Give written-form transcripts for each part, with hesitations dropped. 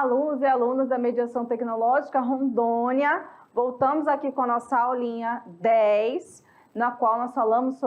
alunos e alunas da Mediação Tecnológica Rondônia. Voltamos aqui com a nossa aulinha 10, na qual nós falamos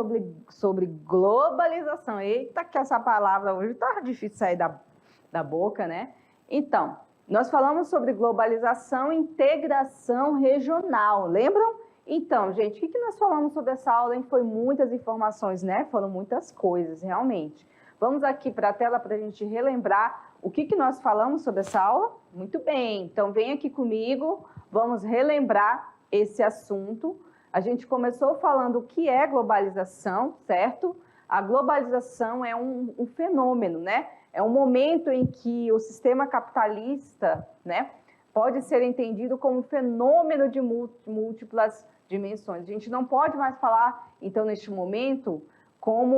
sobre globalização. Eita, que essa palavra hoje está difícil sair da boca, né? Então, nós falamos sobre globalização e integração regional, lembram? Então, gente, o que nós falamos sobre essa aula, hein? Foi muitas informações, né? Foram muitas coisas, realmente. Vamos aqui para a tela para a gente relembrar o que nós falamos sobre essa aula? Muito bem, então vem aqui comigo, vamos relembrar esse assunto. A gente começou falando o que é globalização, certo? A globalização é um fenômeno, né? É um momento em que o sistema capitalista, né, pode ser entendido como um fenômeno de múltiplas dimensões. A gente não pode mais falar, então, neste momento, como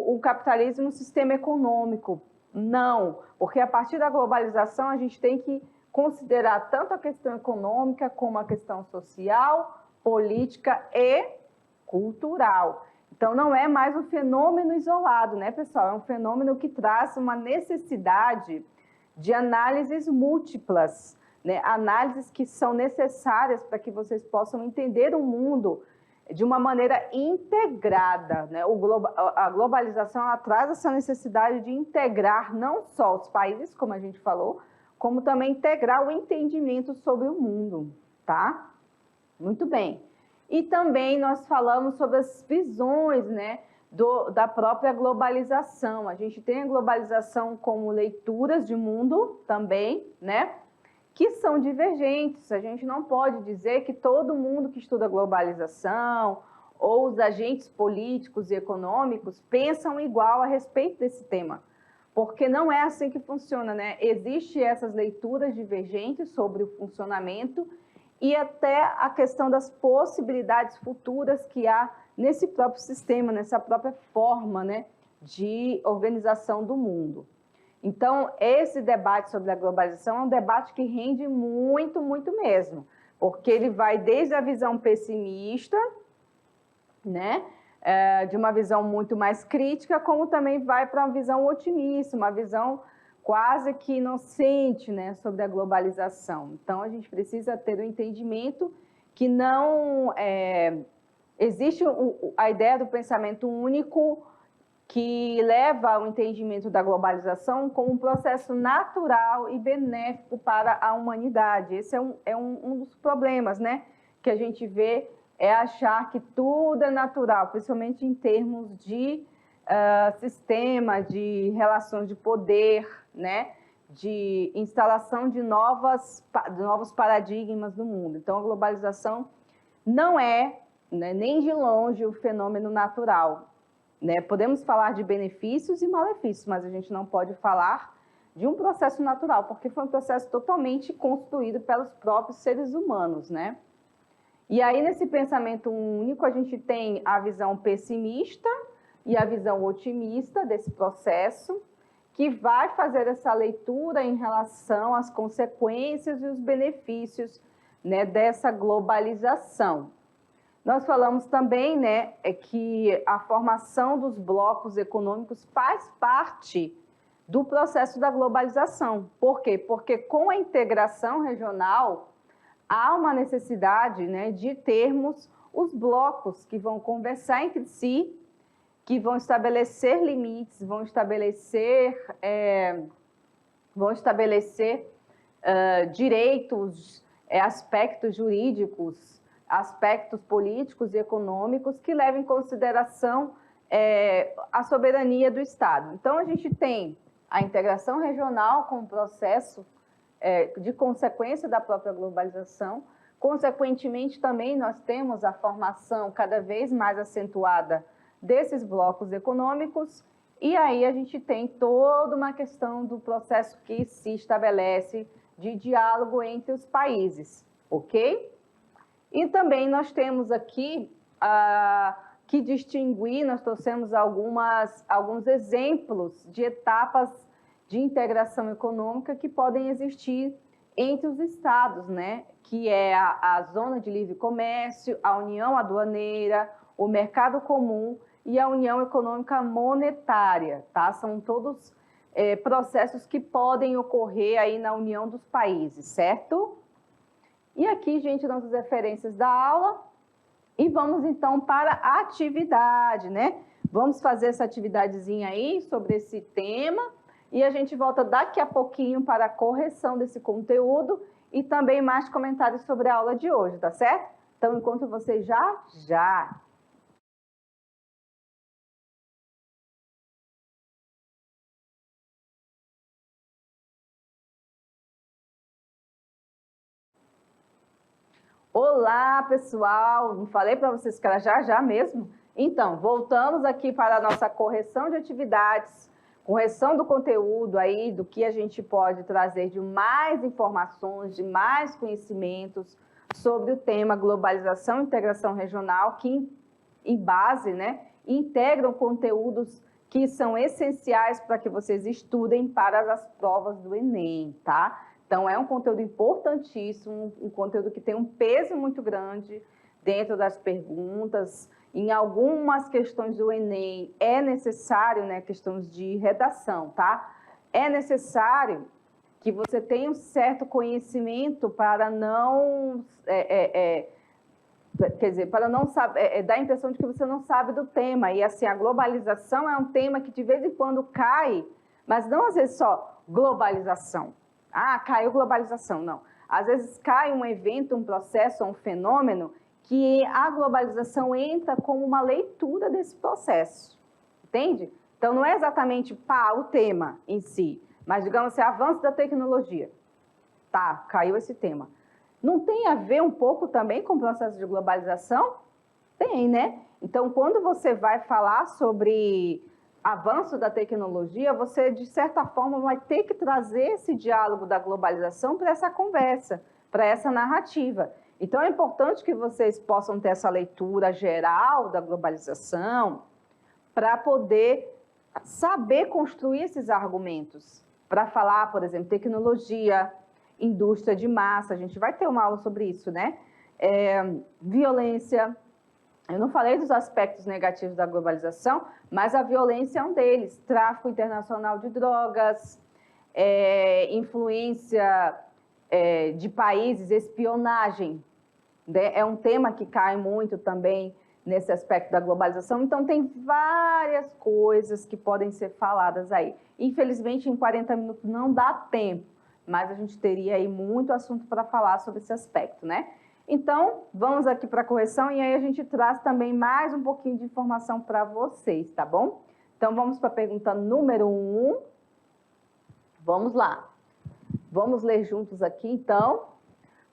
o capitalismo um sistema econômico. Não, porque a partir da globalização a gente tem que considerar tanto a questão econômica como a questão social, política e cultural. Então, não é mais um fenômeno isolado, né, pessoal? É um fenômeno que traz uma necessidade de análises múltiplas, né? Análises que são necessárias para que vocês possam entender o mundo de uma maneira integrada, né? A globalização ela traz essa necessidade de integrar não só os países, como a gente falou, como também integrar o entendimento sobre o mundo, tá? Muito bem. E também nós falamos sobre as visões, né, da própria globalização. A gente tem a globalização como leituras de mundo também, né, que são divergentes. A gente não pode dizer que todo mundo que estuda globalização ou os agentes políticos e econômicos pensam igual a respeito desse tema, porque não é assim que funciona, né? Existem essas leituras divergentes sobre o funcionamento e até a questão das possibilidades futuras que há nesse próprio sistema, nessa própria forma, né, de organização do mundo. Então, esse debate sobre a globalização é um debate que rende muito, muito mesmo, porque ele vai desde a visão pessimista, né, de uma visão muito mais crítica, como também vai para uma visão otimista, uma visão quase que inocente, né, sobre a globalização. Então, a gente precisa ter o entendimento que não existe a ideia do pensamento único que leva ao entendimento da globalização como um processo natural e benéfico para a humanidade. Esse é um dos problemas, né, que a gente vê, é achar que tudo é natural, principalmente em termos de sistema, de relações de poder, né, de instalação de novos paradigmas no mundo. Então, a globalização não é, né, nem de longe o fenômeno natural, né? Podemos falar de benefícios e malefícios, mas a gente não pode falar de um processo natural, porque foi um processo totalmente construído pelos próprios seres humanos, né? E aí, nesse pensamento único, a gente tem a visão pessimista e a visão otimista desse processo, que vai fazer essa leitura em relação às consequências e os benefícios, né, dessa globalização. Nós falamos também, né, que a formação dos blocos econômicos faz parte do processo da globalização. Por quê? Porque com a integração regional, há uma necessidade, né, de termos os blocos que vão conversar entre si, que vão estabelecer limites, vão estabelecer direitos, aspectos jurídicos, aspectos políticos e econômicos que levam em consideração a soberania do Estado. Então, a gente tem a integração regional como processo de consequência da própria globalização. Consequentemente, também nós temos a formação cada vez mais acentuada desses blocos econômicos, e aí a gente tem toda uma questão do processo que se estabelece de diálogo entre os países, ok? E também nós temos aqui que distinguir, nós trouxemos alguns exemplos de etapas de integração econômica que podem existir entre os estados, né? Que é a zona de livre comércio, a união aduaneira, o mercado comum e a união econômica monetária, tá? São todos processos que podem ocorrer aí na união dos países, certo? E aqui, gente, nossas referências da aula. E vamos, então, para a atividade, né? Vamos fazer essa atividadezinha aí sobre esse tema e a gente volta daqui a pouquinho para a correção desse conteúdo e também mais comentários sobre a aula de hoje, tá certo? Então, enquanto você já. Olá, pessoal! Não falei para vocês que era já mesmo? Então, voltamos aqui para a nossa correção de atividades, correção do conteúdo aí, do que a gente pode trazer de mais informações, de mais conhecimentos sobre o tema globalização e integração regional, que em base, né, integram conteúdos que são essenciais para que vocês estudem para as provas do Enem, tá? Então, é um conteúdo importantíssimo, um conteúdo que tem um peso muito grande dentro das perguntas. Em algumas questões do Enem é necessário, né, questões de redação, tá? É necessário que você tenha um certo conhecimento para não, quer dizer, para não saber, dar a impressão de que você não sabe do tema. E assim, a globalização é um tema que de vez em quando cai, mas não às vezes só globalização. Ah, caiu globalização, não. Às vezes cai um evento, um processo, um fenômeno que a globalização entra como uma leitura desse processo, entende? Então, não é exatamente o tema em si, mas, digamos assim, avanço da tecnologia. Tá, caiu esse tema. Não tem a ver um pouco também com o processo de globalização? Tem, né? Então, quando você vai falar sobre avanço da tecnologia, você, de certa forma, vai ter que trazer esse diálogo da globalização para essa conversa, para essa narrativa. Então, é importante que vocês possam ter essa leitura geral da globalização para poder saber construir esses argumentos. Para falar, por exemplo, tecnologia, indústria de massa, a gente vai ter uma aula sobre isso, né? Violência. Eu não falei dos aspectos negativos da globalização, mas a violência é um deles. Tráfico internacional de drogas, influência de países, espionagem. Né? É um tema que cai muito também nesse aspecto da globalização. Então, tem várias coisas que podem ser faladas aí. Infelizmente, em 40 minutos não dá tempo, mas a gente teria aí muito assunto para falar sobre esse aspecto, né? Então, vamos aqui para a correção e aí a gente traz também mais um pouquinho de informação para vocês, tá bom? Então, vamos para a pergunta número 1. Vamos lá. Vamos ler juntos aqui, então.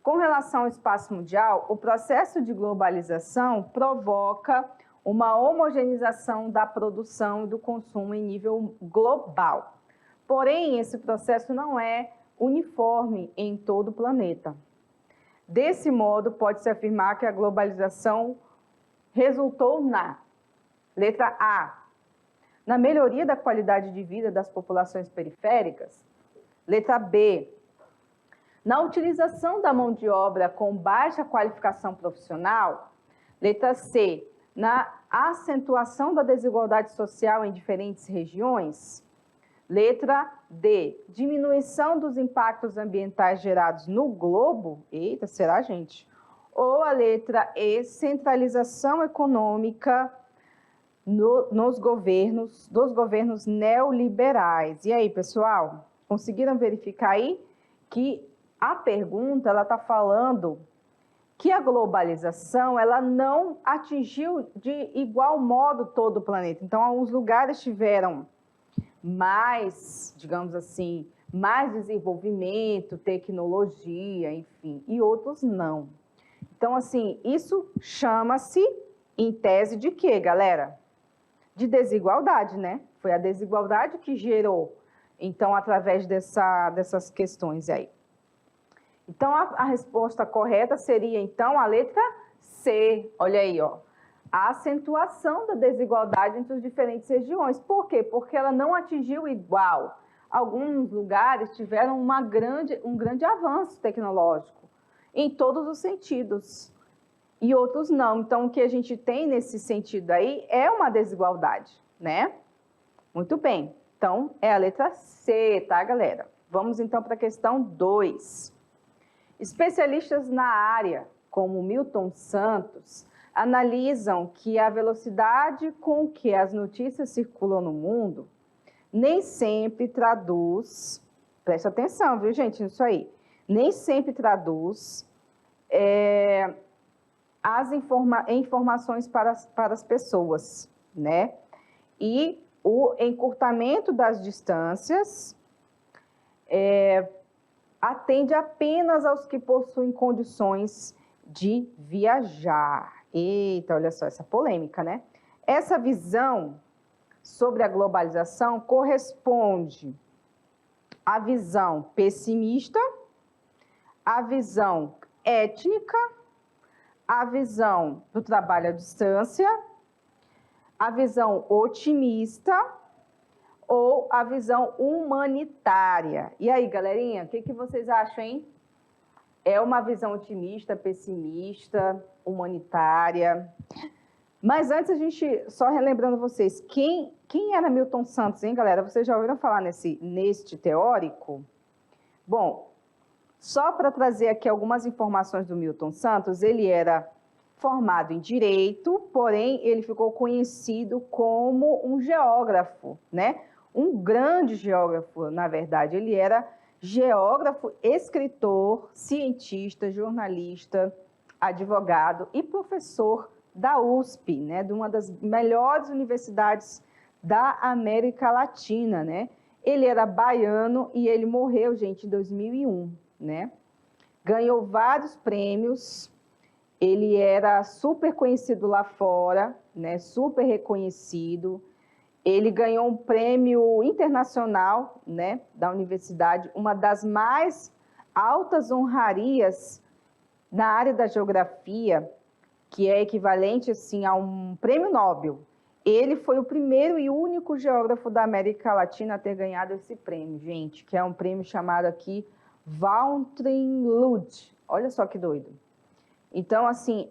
Com relação ao espaço mundial, o processo de globalização provoca uma homogeneização da produção e do consumo em nível global. Porém, esse processo não é uniforme em todo o planeta. Desse modo, pode-se afirmar que a globalização resultou na letra A, na melhoria da qualidade de vida das populações periféricas. Letra B, na utilização da mão de obra com baixa qualificação profissional. Letra C, na acentuação da desigualdade social em diferentes regiões. Letra D, diminuição dos impactos ambientais gerados no globo. Eita, será, gente? Ou a letra E, centralização econômica dos governos neoliberais. E aí, pessoal, conseguiram verificar aí que a pergunta ela está falando que a globalização ela não atingiu de igual modo todo o planeta. Então, alguns lugares tiveram mais, digamos assim, mais desenvolvimento, tecnologia, enfim, e outros não. Então, assim, isso chama-se, em tese, de quê, galera? De desigualdade, né? Foi a desigualdade que gerou, então, através dessas questões aí. Então, a resposta correta seria, então, a letra C. Olha aí, ó. A acentuação da desigualdade entre as diferentes regiões. Por quê? Porque ela não atingiu igual. Alguns lugares tiveram um grande avanço tecnológico, em todos os sentidos, e outros não. Então, o que a gente tem nesse sentido aí é uma desigualdade, né? Muito bem. Então, é a letra C, tá, galera? Vamos, então, para a questão 2. Especialistas na área, como Milton Santos, analisam que a velocidade com que as notícias circulam no mundo nem sempre traduz, presta atenção, viu, gente, nisso aí, nem sempre traduz as informações para as pessoas, né? E o encurtamento das distâncias atende apenas aos que possuem condições de viajar. Eita, olha só essa polêmica, né? Essa visão sobre a globalização corresponde à visão pessimista, à visão étnica, à visão do trabalho à distância, à visão otimista ou a visão humanitária. E aí, galerinha, o que vocês acham, hein? É uma visão otimista, pessimista, humanitária? Mas antes, a gente, só relembrando vocês, quem era Milton Santos, hein, galera? Vocês já ouviram falar neste teórico? Bom, só para trazer aqui algumas informações do Milton Santos, ele era formado em Direito, porém, ele ficou conhecido como um geógrafo, né? Um grande geógrafo, na verdade. Ele era geógrafo, escritor, cientista, jornalista, advogado e professor da USP, né? De uma das melhores universidades da América Latina, né? Ele era baiano e ele morreu, gente, em 2001, né? Ganhou vários prêmios. Ele era super conhecido lá fora, né? Super reconhecido. Ele ganhou um prêmio internacional, né, da universidade, uma das mais altas honrarias na área da geografia, que é equivalente assim, a um prêmio Nobel. Ele foi o primeiro e único geógrafo da América Latina a ter ganhado esse prêmio, gente, que é um prêmio chamado aqui Walter Lud. Olha só que doido. Então, assim,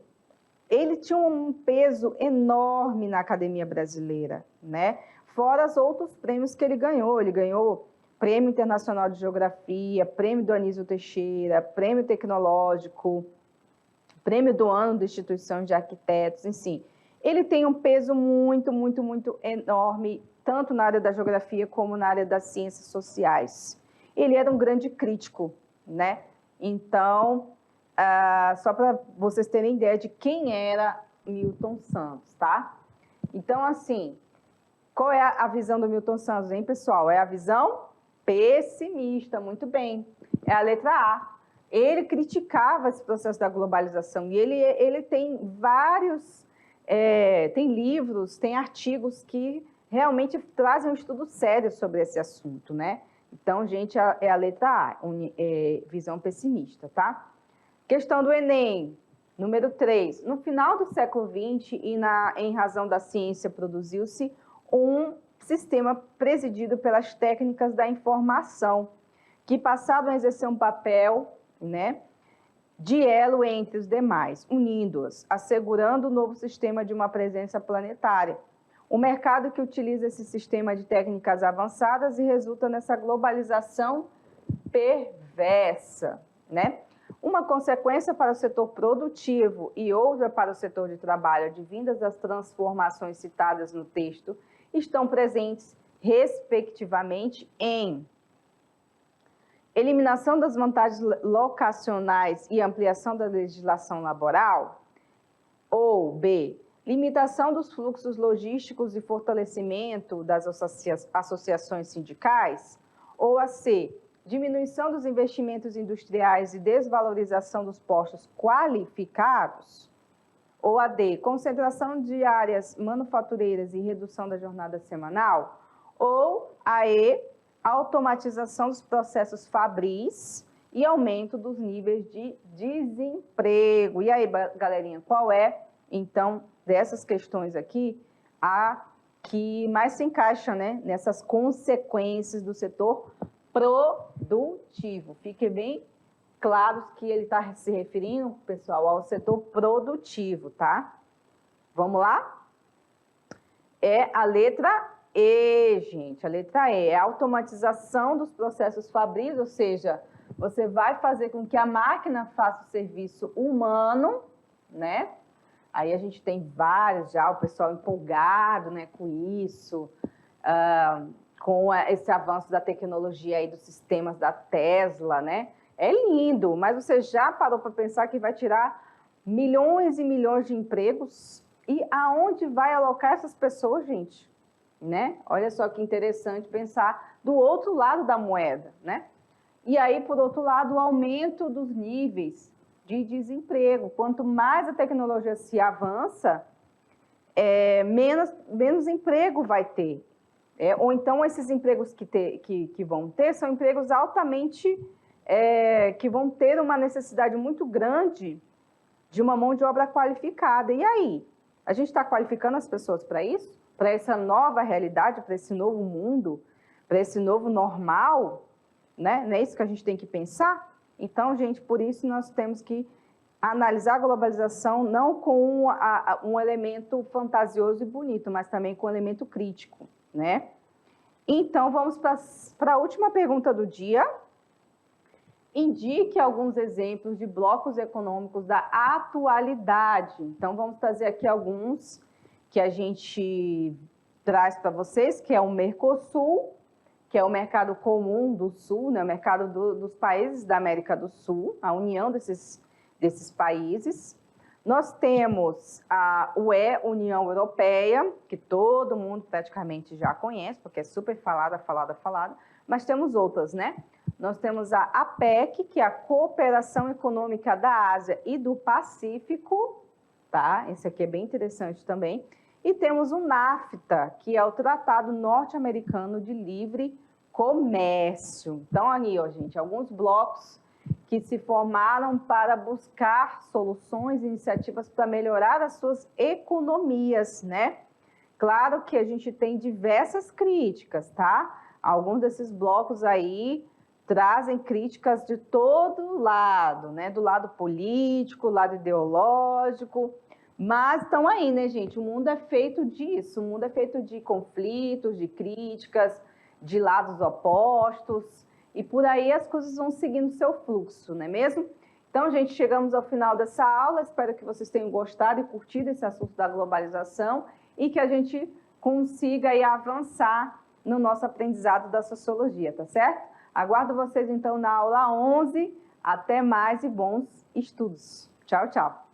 ele tinha um peso enorme na academia brasileira, né? Fora os outros prêmios que ele ganhou. Ele ganhou Prêmio Internacional de Geografia, Prêmio do Anísio Teixeira, Prêmio Tecnológico, Prêmio do Ano da Instituição de Arquitetos, enfim. Ele tem um peso muito, muito, muito enorme, tanto na área da geografia como na área das ciências sociais. Ele era um grande crítico, né? Então, só para vocês terem ideia de quem era Milton Santos, tá? Então, assim, qual é a visão do Milton Santos, hein, pessoal? É a visão pessimista, muito bem. É a letra A. Ele criticava esse processo da globalização e ele tem vários, tem livros, tem artigos que realmente trazem um estudo sério sobre esse assunto, né? Então, gente, é a letra A, visão pessimista, tá? Questão do Enem, número 3. No final do século XX e em razão da ciência, produziu-se um sistema presidido pelas técnicas da informação, que passaram a exercer um papel, né, de elo entre os demais, unindo-os, assegurando o novo sistema de uma presença planetária. O mercado que utiliza esse sistema de técnicas avançadas e resulta nessa globalização perversa, né? Uma consequência para o setor produtivo e outra para o setor de trabalho, advindas das transformações citadas no texto, estão presentes, respectivamente, em eliminação das vantagens locacionais e ampliação da legislação laboral, ou B, limitação dos fluxos logísticos e fortalecimento das associações sindicais, ou a C, diminuição dos investimentos industriais e desvalorização dos postos qualificados, ou a D, concentração de áreas manufatureiras e redução da jornada semanal, ou a E, automatização dos processos fabris e aumento dos níveis de desemprego. E aí, galerinha, qual é, então, dessas questões aqui, a que mais se encaixa, né, nessas consequências do setor produtivo? Fique bem claro que ele está se referindo, pessoal, ao setor produtivo, tá? Vamos lá? É a letra E, gente, a letra E é a automatização dos processos fabris, ou seja, você vai fazer com que a máquina faça o serviço humano, né? Aí a gente tem vários já, o pessoal empolgado, né, com isso, com esse avanço da tecnologia aí dos sistemas da Tesla, né? É lindo, mas você já parou para pensar que vai tirar milhões e milhões de empregos? E aonde vai alocar essas pessoas, gente? Né? Olha só que interessante pensar do outro lado da moeda, né? E aí, por outro lado, o aumento dos níveis de desemprego. Quanto mais a tecnologia se avança, menos emprego vai ter. Ou então, esses empregos que vão ter são empregos altamente... que vão ter uma necessidade muito grande de uma mão de obra qualificada. E aí? A gente está qualificando as pessoas para isso? Para essa nova realidade, para esse novo mundo, para esse novo normal? Né? Não é isso que a gente tem que pensar? Então, gente, por isso nós temos que analisar a globalização não com um elemento fantasioso e bonito, mas também com um elemento crítico, né? Então, vamos para a última pergunta do dia. Indique alguns exemplos de blocos econômicos da atualidade. Então, vamos trazer aqui alguns que a gente traz para vocês, que é o Mercosul, que é o mercado comum do Sul, né? O mercado dos países da América do Sul, a união desses países. Nós temos a UE, União Europeia, que todo mundo praticamente já conhece, porque é super falada, mas temos outras, né? Nós temos a APEC, que é a Cooperação Econômica da Ásia e do Pacífico, tá? Esse aqui é bem interessante também. E temos o NAFTA, que é o Tratado Norte-Americano de Livre Comércio. Então, aí, ó, gente, alguns blocos que se formaram para buscar soluções, iniciativas para melhorar as suas economias, né? Claro que a gente tem diversas críticas, tá? Alguns desses blocos aí trazem críticas de todo lado, né? Do lado político, lado ideológico, mas estão aí, né, gente? O mundo é feito disso, o mundo é feito de conflitos, de críticas, de lados opostos, e por aí as coisas vão seguindo seu fluxo, não é mesmo? Então, gente, chegamos ao final dessa aula, espero que vocês tenham gostado e curtido esse assunto da globalização e que a gente consiga aí avançar no nosso aprendizado da sociologia, tá certo? Aguardo vocês, então, na aula 11. Até mais e bons estudos. Tchau, tchau.